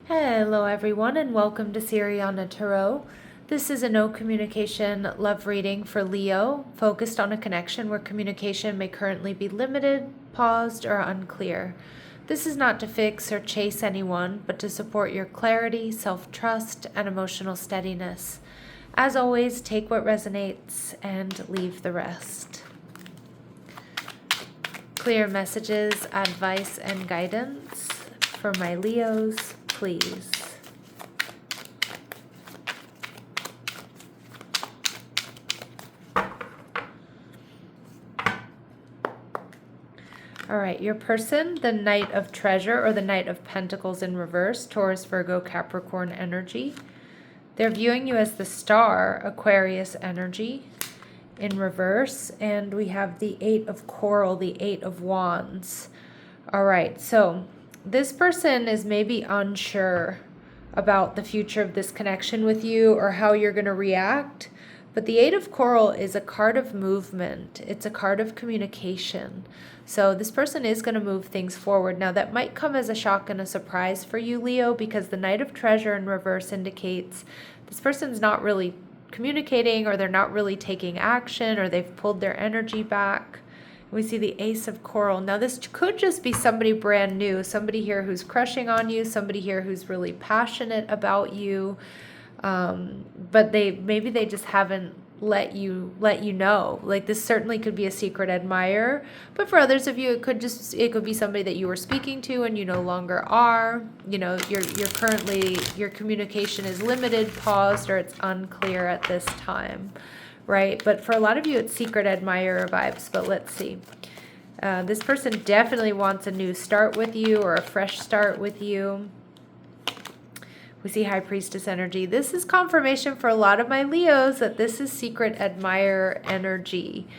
Hello everyone and welcome to Siriana Tarot. This is a no communication love reading for Leo, focused on a connection where communication may currently be limited, paused, or unclear. This is not to fix or chase anyone, but to support your clarity, self-trust, and emotional steadiness. As always, take what resonates and leave the rest. Clear messages, advice, and guidance for my Leos, please. All right, your person, the Knight of Treasure or the Knight of Pentacles in reverse, Taurus, Virgo, Capricorn energy. They're viewing you as the Star, Aquarius energy in reverse. And we have the Eight of Coral, the Eight of Wands. All right, so this person is maybe unsure about the future of this connection with you or how you're going to react. But the Eight of Coral is a card of movement. It's a card of communication. So this person is going to move things forward. Now that might come as a shock and a surprise for you, Leo, because the Knight of Treasure in reverse indicates this person's not really communicating, or they're not really taking action, or they've pulled their energy back. We see the Ace of Coral. Now this could just be somebody brand new, somebody here who's crushing on you, somebody here who's really passionate about you, but maybe they just haven't let you know. Like, this certainly could be a secret admirer, but for others of you, it could be somebody that you were speaking to and you no longer are. You know, you're currently, your communication is limited, paused, or it's unclear at this time. Right? But for a lot of you, it's secret admirer vibes. But let's see. This person definitely wants a new start with you, or a fresh start with you. We see High Priestess energy. This is confirmation for a lot of my Leos that this is secret admirer energy.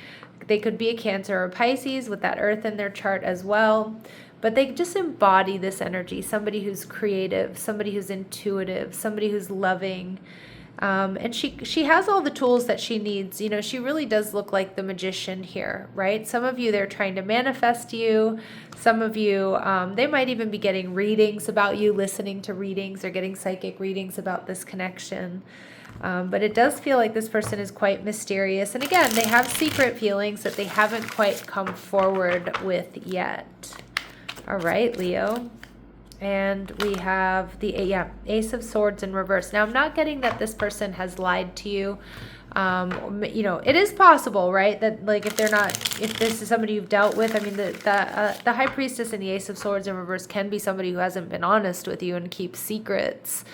They could be a Cancer or Pisces with that Earth in their chart as well. But they just embody this energy. Somebody who's creative, somebody who's intuitive, somebody who's loving. And she has all the tools that she needs. You know, she really does look like the magician here, right? Some of you, they're trying to manifest you. Some of you, they might even be getting readings about you, listening to readings, or getting psychic readings about this connection. But it does feel like this person is quite mysterious. And again, they have secret feelings that they haven't quite come forward with yet. All right, Leo. And we have the Ace of Swords in reverse. Now, I'm not getting that this person has lied to you. You know, it is possible, right? That, like, if this is somebody you've dealt with, I mean, the High Priestess and the Ace of Swords in reverse can be somebody who hasn't been honest with you and keeps secrets.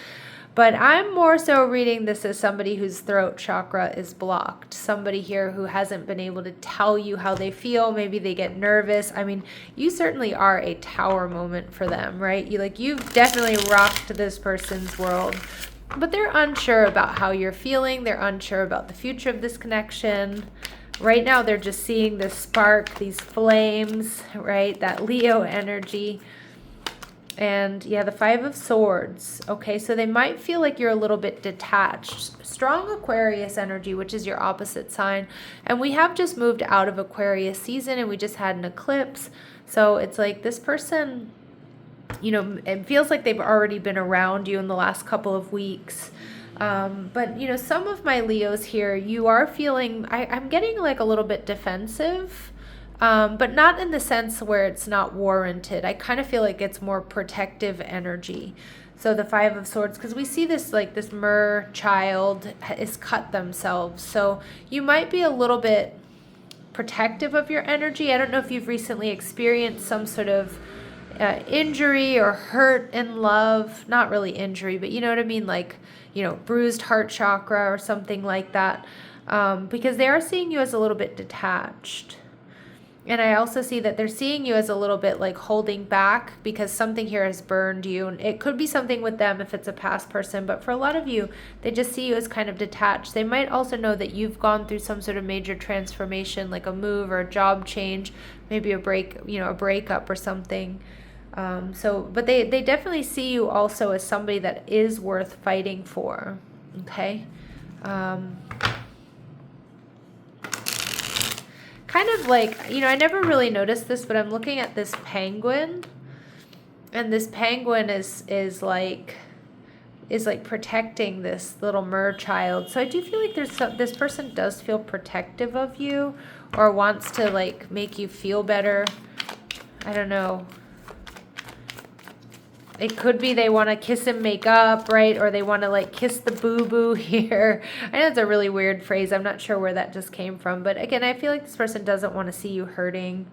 But I'm more so reading this as somebody whose throat chakra is blocked. Somebody here who hasn't been able to tell you how they feel. Maybe they get nervous. I mean, you certainly are a tower moment for them, right? You've definitely rocked this person's world. But they're unsure about how you're feeling. They're unsure about the future of this connection. Right now, they're just seeing this spark, these flames, right? That Leo energy. And yeah, the Five of Swords. Okay, so they might feel like you're a little bit detached. Strong Aquarius energy, which is your opposite sign. And we have just moved out of Aquarius season, and we just had an eclipse. So it's like this person, you know, it feels like they've already been around you in the last couple of weeks. But, you know, some of my Leos here, you are feeling, I'm getting like a little bit defensive. But not in the sense where it's not warranted. I kind of feel like it's more protective energy. So the Five of Swords, because we see this, like, this mer child is cut themselves. So you might be a little bit protective of your energy. I don't know if you've recently experienced some sort of injury or hurt in love. Not really injury, but you know what I mean? Like, you know, bruised heart chakra or something like that. Because they are seeing you as a little bit detached. And I also see that they're seeing you as a little bit like holding back because something here has burned you. And it could be something with them if it's a past person. But for a lot of you, they just see you as kind of detached. They might also know that you've gone through some sort of major transformation, like a move or a job change, maybe a breakup or something. But they definitely see you also as somebody that is worth fighting for. Okay. Kind of like, you know, I never really noticed this, but I'm looking at this penguin, and this penguin is like is like protecting this little mer child. So I do feel like this person does feel protective of you or wants to like make you feel better. I don't know. It could be they want to kiss and make up, right? Or they want to like kiss the boo-boo here. I know it's a really weird phrase. I'm not sure where that just came from. But again, I feel like this person doesn't want to see you hurting.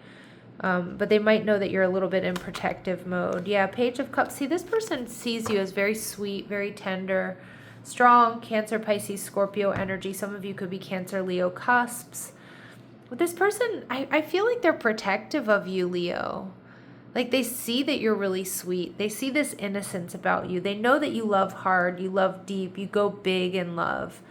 But they might know that you're a little bit in protective mode. Yeah, Page of Cups. See, this person sees you as very sweet, very tender, strong, Cancer, Pisces, Scorpio energy. Some of you could be Cancer, Leo cusps. With this person, I feel like they're protective of you, Leo. Like they see that you're really sweet. They see this innocence about you. They know that you love hard, you love deep, you go big in love.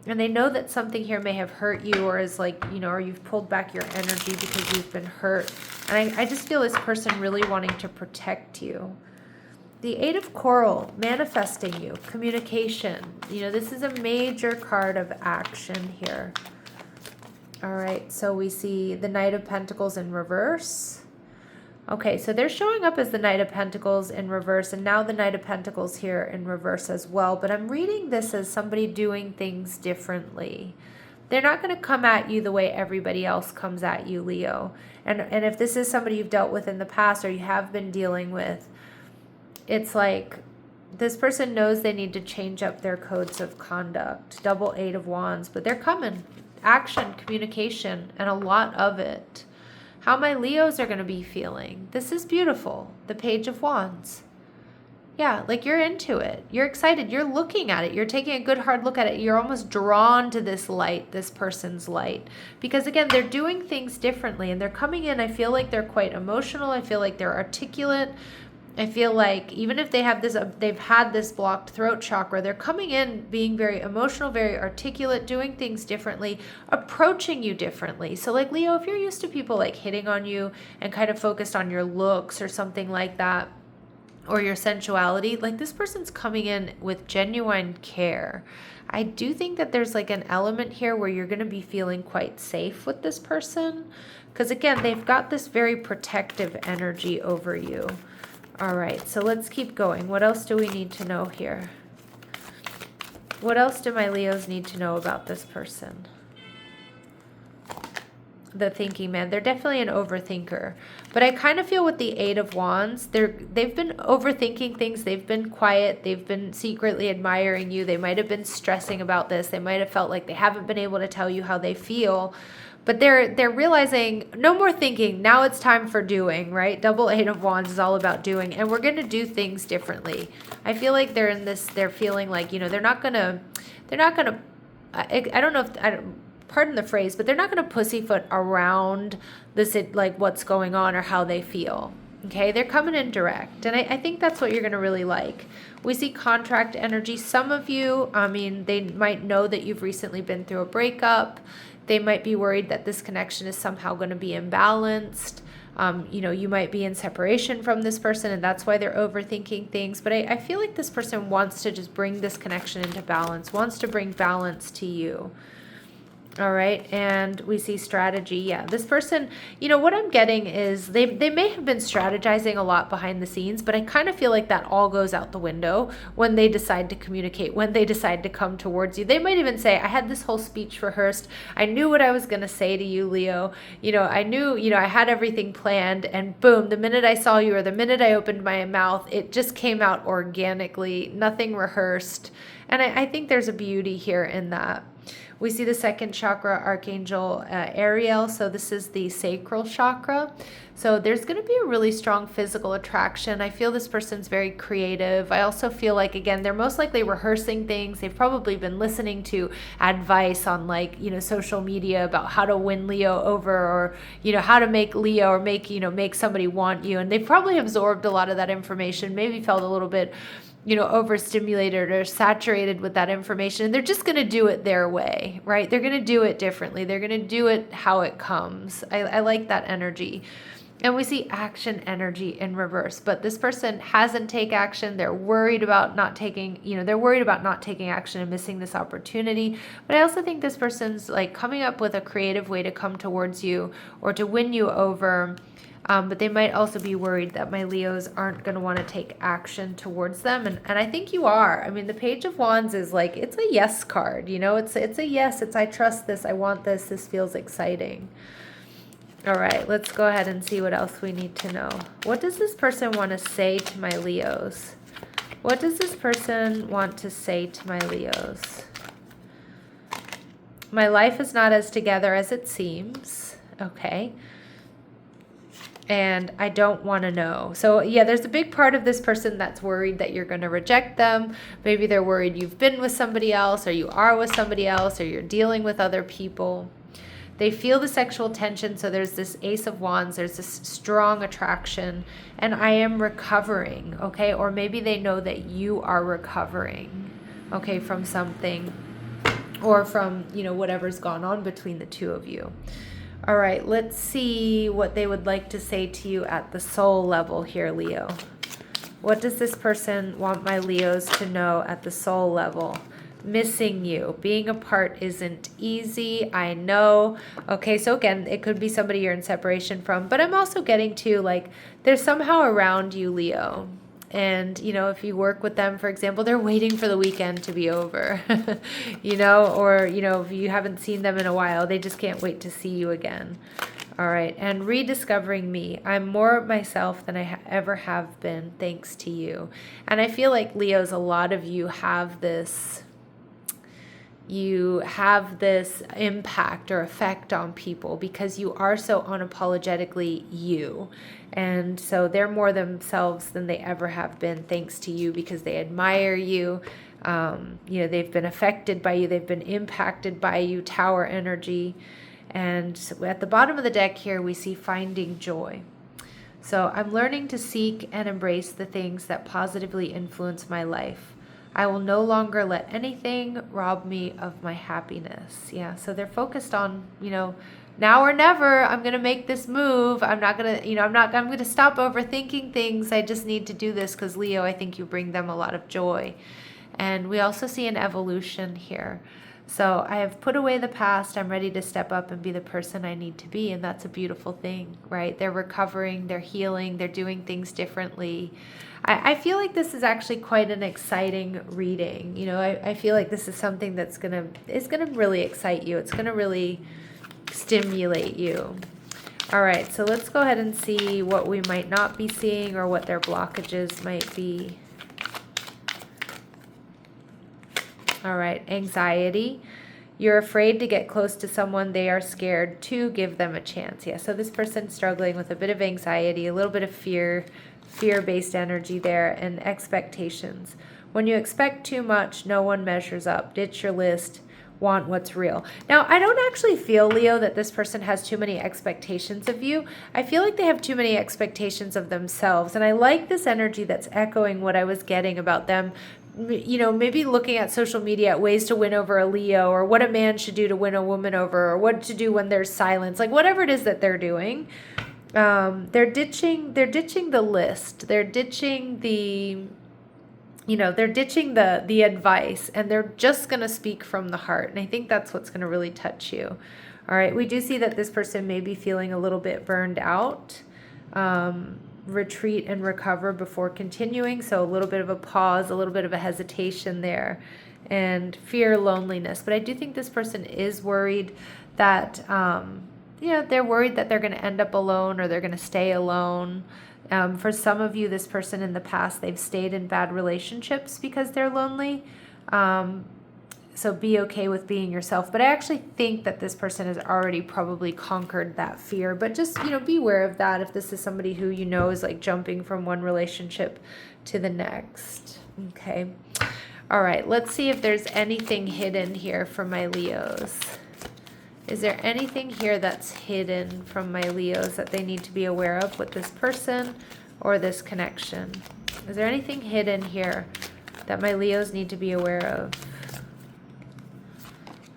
And they know that something here may have hurt you or is like, you know, or you've pulled back your energy because you've been hurt. And I just feel this person really wanting to protect you. The Eight of Coral, manifesting you, communication. You know, this is a major card of action here. All right, so we see the Knight of Pentacles in reverse. Okay, so they're showing up as the Knight of Pentacles in reverse, and now the Knight of Pentacles here in reverse as well. But I'm reading this as somebody doing things differently. They're not going to come at you the way everybody else comes at you, Leo. And if this is somebody you've dealt with in the past or you have been dealing with, it's like this person knows they need to change up their codes of conduct. Double Eight of Wands, but they're coming. Action, communication, and a lot of it. How my Leos are going to be feeling. This is beautiful. The Page of Wands. Yeah, like you're into it. You're excited. You're looking at it. You're taking a good hard look at it. You're almost drawn to this light, this person's light. Because again, they're doing things differently and they're coming in. I feel like they're quite emotional. I feel like they're articulate. I feel like even if they have this, they've had this blocked throat chakra, they're coming in being very emotional, very articulate, doing things differently, approaching you differently. So like Leo, if you're used to people like hitting on you and kind of focused on your looks or something like that, or your sensuality, like this person's coming in with genuine care. I do think that there's like an element here where you're going to be feeling quite safe with this person. Because again, they've got this very protective energy over you. All right, so let's keep going. What else do we need to know here? What else do my Leos need to know about this person? The thinking man. They're definitely an overthinker. But I kind of feel with the Eight of Wands, they've been overthinking things. They've been quiet. They've been secretly admiring you. They might have been stressing about this. They might have felt like they haven't been able to tell you how they feel. But they're realizing no more thinking. Now it's time for doing, right? Double Eight of Wands is all about doing. And we're going to do things differently. I feel like they're in this, they're feeling like, you know, they're not going to, I don't know if, pardon the phrase, but they're not going to pussyfoot around this, like what's going on or how they feel. Okay, they're coming in direct. And I think that's what you're going to really like. We see contract energy. Some of you, I mean, they might know that you've recently been through a breakup. They might be worried that this connection is somehow going to be imbalanced. You know, you might be in separation from this person and that's why they're overthinking things. But I feel like this person wants to just bring this connection into balance, wants to bring balance to you. All right, and we see strategy. Yeah, this person, you know, what I'm getting is they may have been strategizing a lot behind the scenes, but I kind of feel like that all goes out the window when they decide to communicate, when they decide to come towards you. They might even say, I had this whole speech rehearsed. I knew what I was going to say to you, Leo. You know, I knew, you know, I had everything planned and boom, the minute I saw you or the minute I opened my mouth, it just came out organically, nothing rehearsed. And I think there's a beauty here in that. We see the second chakra, Archangel Ariel. So this is the sacral chakra. So there's going to be a really strong physical attraction. I feel this person's very creative. I also feel like, again, they're most likely rehearsing things. They've probably been listening to advice on like, you know, social media about how to win Leo over or, you know, how to make Leo or make, you know, make somebody want you. And they've probably absorbed a lot of that information, maybe felt a little bit, you know, overstimulated or saturated with that information. And they're just going to do it their way, right? They're going to do it differently. They're going to do it how it comes. I like that energy. And we see action energy in reverse, but this person hasn't taken action. They're worried about not taking, they're worried about not taking action and missing this opportunity. But I also think this person's like coming up with a creative way to come towards you or to win you over. But they might also be worried that my Leos aren't going to want to take action towards them. And I think you are. I mean, the Page of Wands is like, it's a yes card, it's a yes. It's I trust this. I want this. This feels exciting. All right, let's go ahead and see what else we need to know. What does this person want to say to my Leos? What does this person want to say to my Leos? My life is not as together as it seems. Okay. And I don't want to know. So yeah, there's a big part of this person that's worried that you're going to reject them. Maybe they're worried you've been with somebody else, or you are with somebody else, or you're dealing with other people. They feel the sexual tension, so there's this Ace of Wands, there's this strong attraction, and I am recovering, okay? Or maybe they know that you are recovering, okay, from something, or from, whatever's gone on between the two of you. All right, let's see what they would like to say to you at the soul level here, Leo. What does this person want my Leos to know at the soul level? Missing you. Being apart isn't easy. I know. Okay, so again, it could be somebody you're in separation from, but I'm also getting to like, they're somehow around you, Leo. And, if you work with them, for example, they're waiting for the weekend to be over, or, if you haven't seen them in a while, they just can't wait to see you again. All right. And rediscovering me. I'm more myself than I ever have been, thanks to you. And I feel like, Leos, a lot of you have this impact or effect on people because you are so unapologetically you. And so they're more themselves than they ever have been, thanks to you, because they admire you. They've been affected by you. They've been impacted by you, Tower energy. And so at the bottom of the deck here, we see finding joy. So I'm learning to seek and embrace the things that positively influence my life. I will no longer let anything rob me of my happiness. Yeah, so they're focused on, now or never, I'm going to make this move. I'm not going to, I'm going to stop overthinking things. I just need to do this because, Leo, I think you bring them a lot of joy. And we also see an evolution here. So I have put away the past. I'm ready to step up and be the person I need to be. And that's a beautiful thing, right? They're recovering, they're healing, they're doing things differently. I feel like this is actually quite an exciting reading. I feel like this is something that's gonna really excite you. It's gonna really stimulate you. All right, so let's go ahead and see what we might not be seeing or what their blockages might be. All right, anxiety. You're afraid to get close to someone. They are scared to give them a chance. Yeah, so this person's struggling with a bit of anxiety, a little bit of fear-based energy there, and expectations. When you expect too much, no one measures up. Ditch your list. Want what's real. Now, I don't actually feel, Leo, that this person has too many expectations of you. I feel like they have too many expectations of themselves. And I like this energy that's echoing what I was getting about them. Maybe looking at social media at ways to win over a Leo, or what a man should do to win a woman over, or what to do when there's silence, like whatever it is that they're doing. They're ditching the list. They're ditching the advice, and they're just going to speak from the heart. And I think that's what's going to really touch you. All right. We do see that this person may be feeling a little bit burned out. Retreat and recover before continuing. So a little bit of a pause, a little bit of a hesitation there, and fear, loneliness. But I do think this person is worried that, they're worried that they're going to end up alone, or they're going to stay alone. For some of you, this person in the past, they've stayed in bad relationships because they're lonely. So be okay with being yourself. But I actually think that this person has already probably conquered that fear. But just, be aware of that if this is somebody who is like jumping from one relationship to the next. Okay. All right. Let's see if there's anything hidden here for my Leos. Is there anything here that's hidden from my Leos that they need to be aware of with this person or this connection? Is there anything hidden here that my Leos need to be aware of?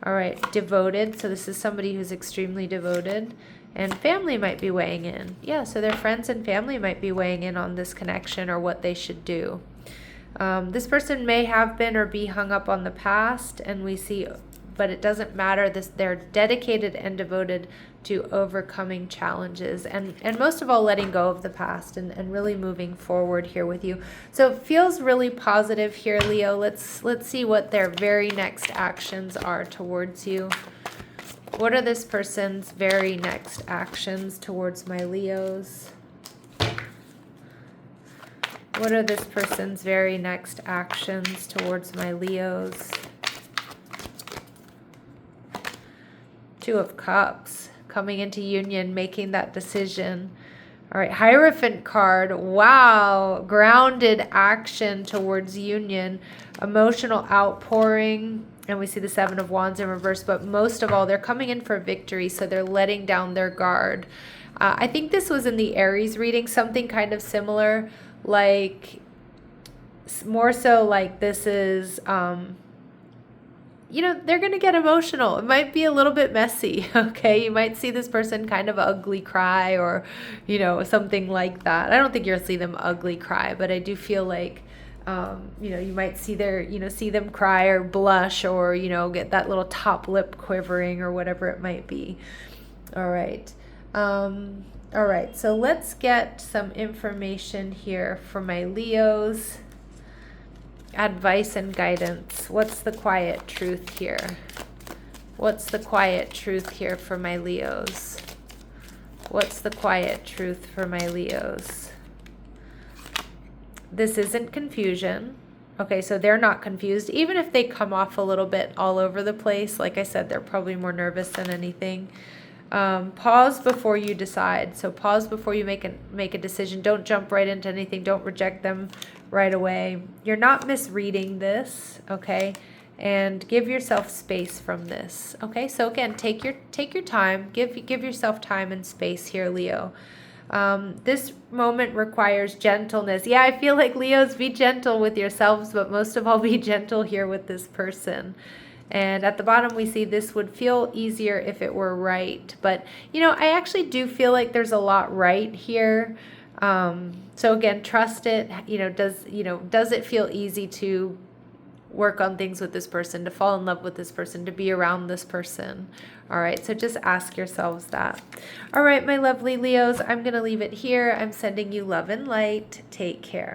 All right, devoted. So this is somebody who's extremely devoted. And family might be weighing in. Yeah, so their friends and family might be weighing in on this connection or what they should do. This person may have been or be hung up on the past, and we see, but it doesn't matter. They're dedicated and devoted to overcoming challenges and most of all letting go of the past and really moving forward here with you. So it feels really positive here, Leo. Let's see what their very next actions are towards you. What are this person's very next actions towards my Leos? What are this person's very next actions towards my Leos? Two of Cups, coming into union, making that decision. All right, Hierophant card. Wow, grounded action towards union, emotional outpouring. And we see the Seven of Wands in reverse, but most of all, they're coming in for victory, so they're letting down their guard. I think this was in the Aries reading, something kind of similar, like more so like this is, you know, they're going to get emotional. It might be a little bit messy, okay? You might see this person kind of ugly cry or, you know, something like that. I don't think you'll see them ugly cry, but I do feel like, you know, you might see see them cry or blush or, you know, get that little top lip quivering or whatever it might be. All right. All right. So let's get some information here for my Leos. Advice and guidance. What's the quiet truth here? What's the quiet truth here for my Leos? What's the quiet truth for my Leos? This isn't confusion. Okay, so they're not confused. Even if they come off a little bit all over the place, like I said, they're probably more nervous than anything. Pause before you decide. So pause before you make a decision. Don't jump right into anything. Don't reject them right away. You're not misreading this, okay? And give yourself space from this. Okay? So again, take your time. Give yourself time and space here, Leo. This moment requires gentleness. Yeah, I feel like Leos, be gentle with yourselves, but most of all, be gentle here with this person. And at the bottom, we see this would feel easier if it were right. But, you know, I actually do feel like there's a lot right here. So again, trust it. Does it feel easy to work on things with this person, to fall in love with this person, to be around this person? All right, so just ask yourselves that. All right, my lovely Leos, I'm going to leave it here. I'm sending you love and light. Take care.